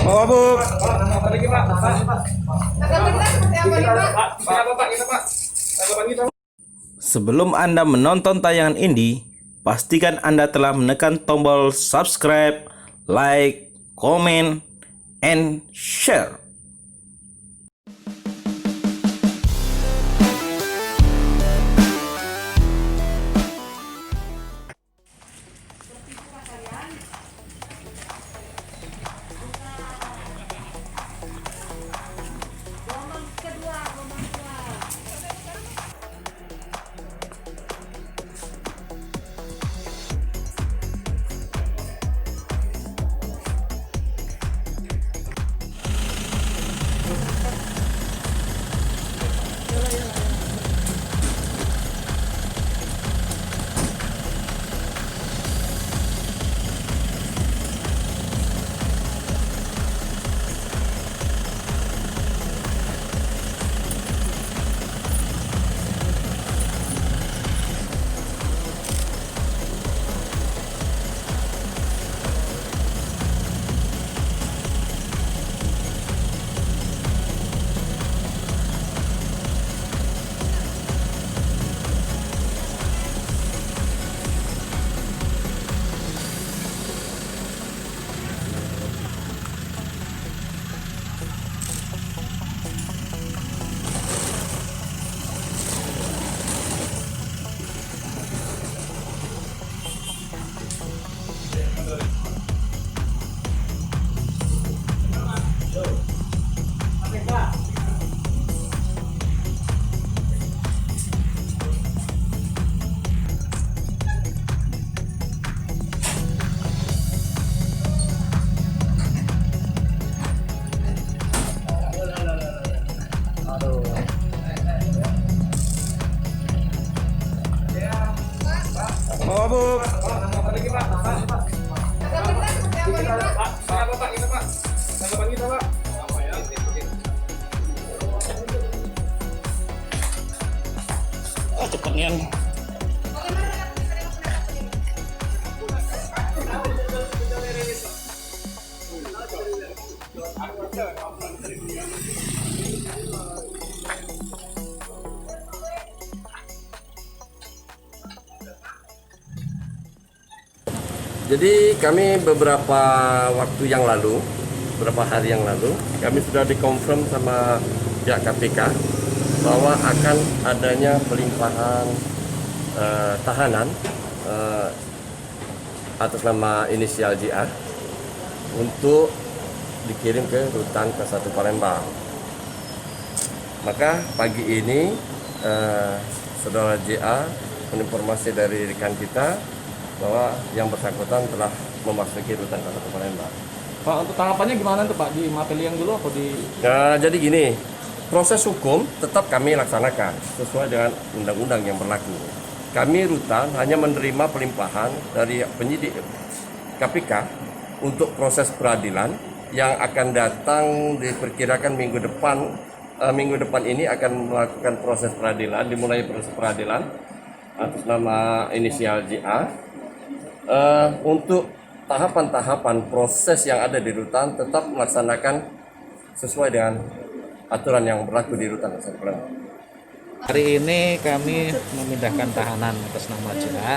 Oh, Bu. Sebelum Anda menonton tayangan ini, pastikan Anda telah menekan tombol subscribe, like, comment, and share. Oh, Bu. Oh, cepet nih. Jadi kami beberapa waktu yang lalu, beberapa hari yang lalu, kami sudah dikonfirm sama pihak KPK bahwa akan adanya pelimpahan tahanan atas nama inisial JA untuk dikirim ke rutan ke-1 Palembang. Maka pagi ini saudara JA menginformasi dari rekan kita bahwa yang bersangkutan telah memasuki rutan ke-1 Palembang. Pak, untuk tanggapannya gimana tuh Pak? Di Mapeliang dulu atau di... Nah, jadi gini, proses hukum tetap kami laksanakan sesuai dengan undang-undang yang berlaku. Kami rutan hanya menerima pelimpahan dari penyidik KPK untuk proses peradilan yang akan datang diperkirakan minggu depan. Minggu depan ini akan melakukan proses peradilan, dimulai proses peradilan atas nama inisial JA. Untuk tahapan-tahapan proses yang ada di rutan tetap melaksanakan sesuai dengan aturan yang berlaku di rutan. Hari ini kami memindahkan tahanan atas nama JA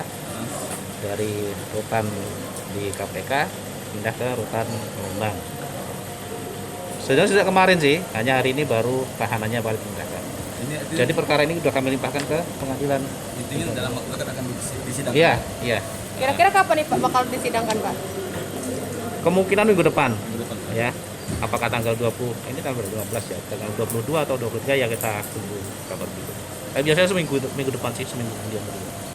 dari rutan di KPK pindah ke rutan Palembang. Sejak kemarin sih, hanya hari ini baru tahanannya baru dipindahkan. Jadi perkara ini sudah kami limpahkan ke pengadilan. Intinya dalam waktu dekat akan disidangkan? Iya, iya. Kira-kira kapan nih Pak bakal disidangkan Pak? Kemungkinan minggu depan. Ya. Apakah tanggal 20? Ini tanggal 12 ya. Tanggal 22 atau 23 ya kita tunggu kabar itu. Biasanya seminggu depan sih, seminggu kemudian.